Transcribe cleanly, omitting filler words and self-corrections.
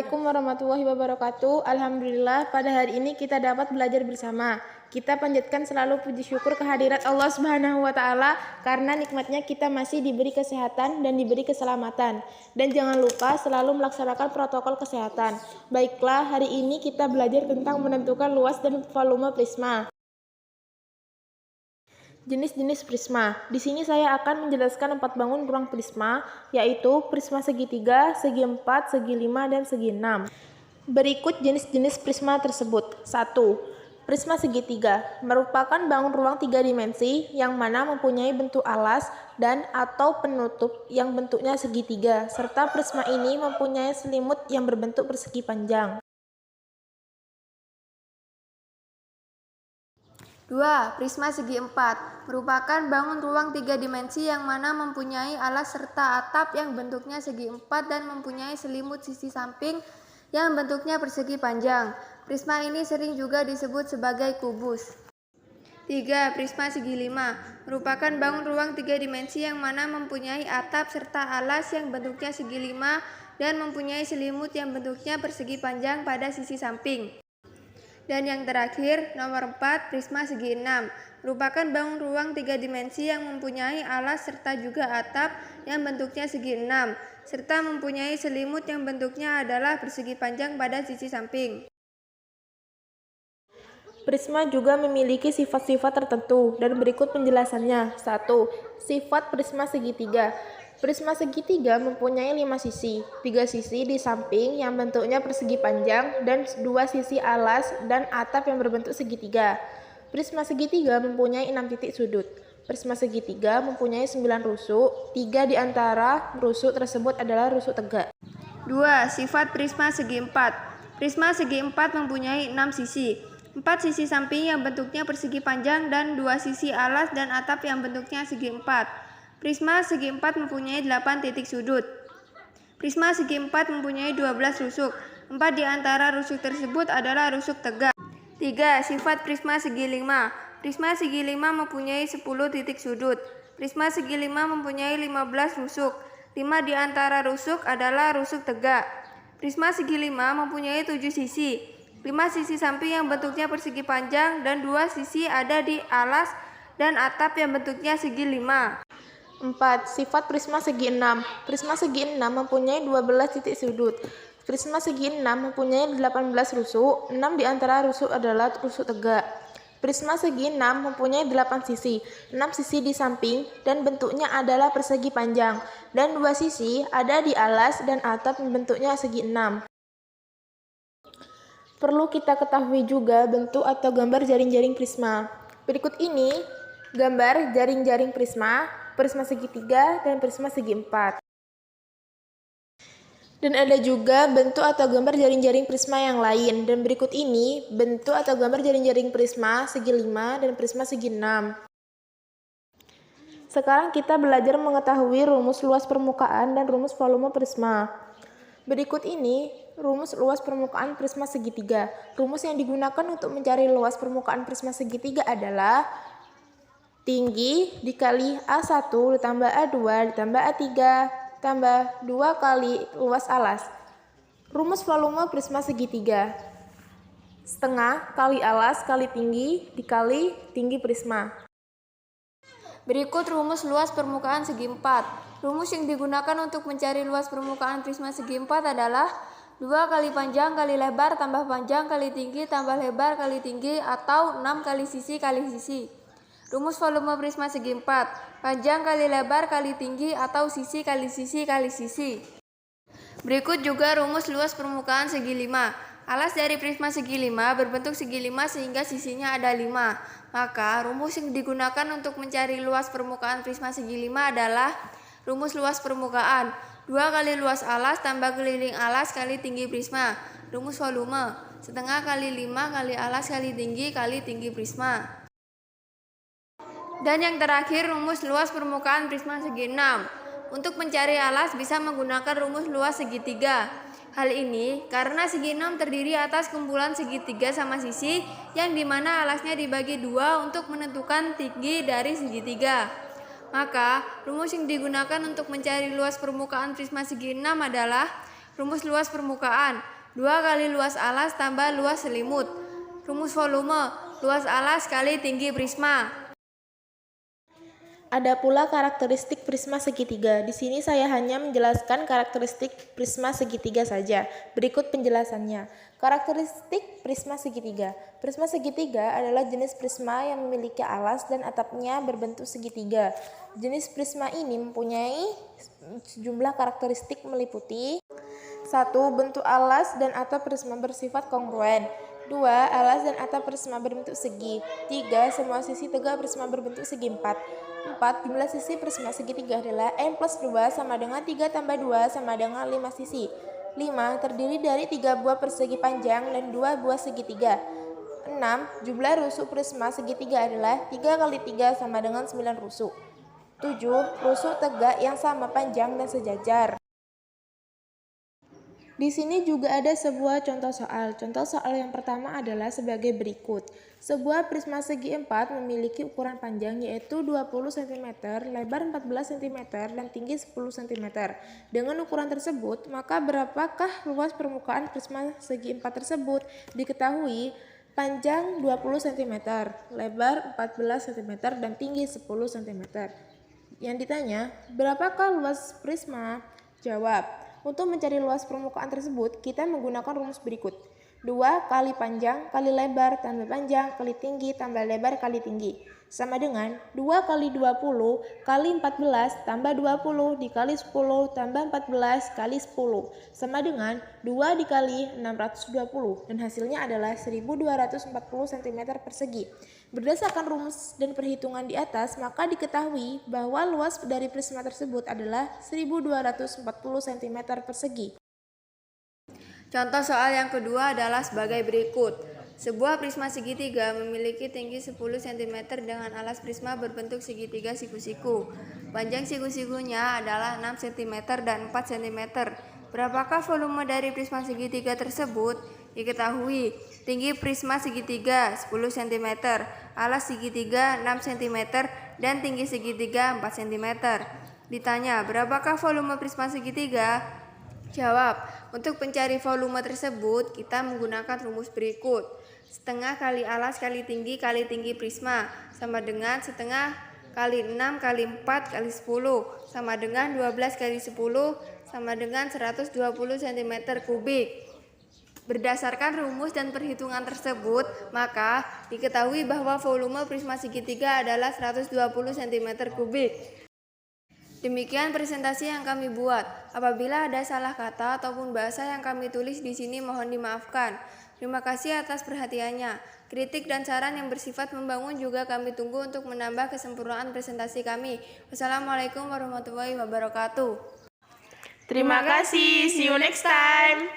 Assalamualaikum warahmatullahi wabarakatuh. Alhamdulillah, pada hari ini kita dapat belajar bersama. Kita panjatkan selalu puji syukur kehadirat Allah Subhanahu wa Ta'ala karena nikmatnya kita masih diberi kesehatan dan diberi keselamatan. Dan jangan lupa selalu melaksanakan protokol kesehatan. Baiklah, hari ini kita belajar tentang menentukan luas dan volume prisma. Jenis-jenis prisma. Di sini saya akan menjelaskan 4 bangun ruang prisma, yaitu prisma segitiga, segi 4, segi 5, dan segi 6. Berikut jenis-jenis prisma tersebut. 1. Prisma segitiga merupakan bangun ruang 3 dimensi yang mana mempunyai bentuk alas dan atau penutup yang bentuknya segitiga, serta prisma ini mempunyai selimut yang berbentuk persegi panjang. 2. Prisma segi 4 merupakan bangun ruang 3 dimensi yang mana mempunyai alas serta atap yang bentuknya segi 4 dan mempunyai selimut sisi samping yang bentuknya persegi panjang. Prisma ini sering juga disebut sebagai kubus. 3. Prisma segi 5 merupakan bangun ruang 3 dimensi yang mana mempunyai atap serta alas yang bentuknya segi 5 dan mempunyai selimut yang bentuknya persegi panjang pada sisi samping. Dan yang terakhir, nomor 4, prisma segi 6, merupakan bangun ruang 3 dimensi yang mempunyai alas serta juga atap yang bentuknya segi 6, serta mempunyai selimut yang bentuknya adalah persegi panjang pada sisi samping. Prisma juga memiliki sifat-sifat tertentu dan berikut penjelasannya. 1. Sifat prisma segitiga. Prisma segitiga mempunyai 5 sisi, 3 sisi di samping yang bentuknya persegi panjang dan 2 sisi alas dan atap yang berbentuk segitiga. Prisma segitiga mempunyai 6 titik sudut. Prisma segitiga mempunyai 9 rusuk, 3 di antara rusuk tersebut adalah rusuk tegak. 2. Sifat prisma segi 4. Prisma segi 4 mempunyai 6 sisi. 4 sisi samping yang bentuknya persegi panjang dan 2 sisi alas dan atap yang bentuknya segi 4. Prisma segi 4 mempunyai 8 titik sudut. Prisma segi 4 mempunyai 12 rusuk. 4 di antara rusuk tersebut adalah rusuk tegak. 3. Sifat prisma segi 5. Prisma segi 5 mempunyai 10 titik sudut. Prisma segi 5 mempunyai 15 rusuk. 5 di antara rusuk adalah rusuk tegak. Prisma segi 5 mempunyai 7 sisi. 5 sisi samping yang bentuknya persegi panjang dan 2 sisi ada di alas dan atap yang bentuknya segi 5. 4. Sifat prisma segi 6. Prisma segi 6 mempunyai 12 titik sudut. Prisma segi 6 mempunyai 18 rusuk, 6 di antara rusuk adalah rusuk tegak. Prisma segi 6 mempunyai 8 sisi, 6 sisi di samping dan bentuknya adalah persegi panjang, dan 2 sisi ada di alas dan atap yang bentuknya segi 6. Perlu kita ketahui juga bentuk atau gambar jaring-jaring prisma. Berikut ini gambar jaring-jaring prisma, prisma segitiga, dan prisma segi 4. Dan ada juga bentuk atau gambar jaring-jaring prisma yang lain. Dan berikut ini bentuk atau gambar jaring-jaring prisma segi 5 dan prisma segi 6. Sekarang kita belajar mengetahui rumus luas permukaan dan rumus volume prisma. Berikut ini rumus luas permukaan prisma segitiga. Rumus yang digunakan untuk mencari luas permukaan prisma segitiga adalah tinggi dikali A1 ditambah A2 ditambah A3 tambah 2 kali luas alas. Rumus volume prisma segitiga. Setengah kali alas kali tinggi dikali tinggi prisma. Berikut rumus luas permukaan segi 4. Rumus yang digunakan untuk mencari luas permukaan prisma segi 4 adalah 2 kali panjang kali lebar tambah panjang kali tinggi tambah lebar kali tinggi atau 6 kali sisi kali sisi. Rumus volume prisma segi 4. Panjang kali lebar kali tinggi atau sisi kali sisi kali sisi. Berikut juga rumus luas permukaan segi 5. Alas dari prisma segi 5 berbentuk segi 5 sehingga sisinya ada 5. Maka rumus yang digunakan untuk mencari luas permukaan prisma segi 5 adalah rumus luas permukaan 2 kali luas alas tambah keliling alas kali tinggi prisma. Rumus volume setengah kali 5 kali alas kali tinggi prisma. Dan yang terakhir rumus luas permukaan prisma segi 6. Untuk mencari alas bisa menggunakan rumus luas segitiga. Hal ini karena segi 6 terdiri atas kumpulan segitiga sama sisi yang dimana alasnya dibagi 2 untuk menentukan tinggi dari segitiga. Maka rumus yang digunakan untuk mencari luas permukaan prisma segi 6 adalah rumus luas permukaan 2 kali luas alas tambah luas selimut. Rumus volume, luas alas kali tinggi prisma. Ada pula karakteristik prisma segitiga. Di sini saya hanya menjelaskan karakteristik prisma segitiga saja. Berikut penjelasannya. Karakteristik prisma segitiga. Prisma segitiga adalah jenis prisma yang memiliki alas dan atapnya berbentuk segitiga. Jenis prisma ini mempunyai sejumlah karakteristik meliputi 1. Bentuk alas dan atap prisma bersifat kongruen. 2. Alas dan atap prisma berbentuk segi. 3. Semua sisi tegak prisma berbentuk segi 4. 4. Jumlah sisi prisma segitiga adalah n plus 2 sama dengan 3 tambah 2 sama dengan 5 sisi. 5. Terdiri dari 3 buah persegi panjang dan 2 buah segitiga. 6. Jumlah rusuk prisma segitiga adalah 3 kali 3 sama dengan 9 rusuk. 7. Rusuk tegak yang sama panjang dan sejajar. Di sini juga ada sebuah contoh soal. Contoh soal yang pertama adalah sebagai berikut. Sebuah prisma segi 4 memiliki ukuran panjang yaitu 20 cm, lebar 14 cm, dan tinggi 10 cm. Dengan ukuran tersebut, maka berapakah luas permukaan prisma segi 4 tersebut? Diketahui panjang 20 cm, lebar 14 cm, dan tinggi 10 cm. Yang ditanya, berapakah luas prisma? Jawab. Untuk mencari luas permukaan tersebut, kita menggunakan rumus berikut. 2 kali panjang kali lebar tambah panjang kali tinggi tambah lebar kali tinggi. Sama dengan 2 kali 20 kali 14 tambah 20 dikali 10 tambah 14 kali 10. Sama dengan 2 dikali 620 dan hasilnya adalah 1240 cm persegi. Berdasarkan rumus dan perhitungan di atas, maka diketahui bahwa luas dari prisma tersebut adalah 1240 cm persegi. Contoh soal yang kedua adalah sebagai berikut. Sebuah prisma segitiga memiliki tinggi 10 cm dengan alas prisma berbentuk segitiga siku-siku. Panjang siku-sikunya adalah 6 cm dan 4 cm. Berapakah volume dari prisma segitiga tersebut? Diketahui tinggi prisma segitiga 10 cm, alas segitiga 6 cm, dan tinggi segitiga 4 cm. Ditanya, berapakah volume prisma segitiga? Jawab, untuk mencari volume tersebut kita menggunakan rumus berikut. Setengah kali alas kali tinggi prisma sama dengan setengah kali 6 kali 4 kali 10 sama dengan 12 kali 10 sama dengan 120 cm kubik. Berdasarkan rumus dan perhitungan tersebut, maka diketahui bahwa volume prisma segitiga adalah 120 cm kubik. Demikian presentasi yang kami buat. Apabila ada salah kata ataupun bahasa yang kami tulis di sini mohon dimaafkan. Terima kasih atas perhatiannya. Kritik dan saran yang bersifat membangun juga kami tunggu untuk menambah kesempurnaan presentasi kami. Wassalamualaikum warahmatullahi wabarakatuh. Terima kasih. See you next time.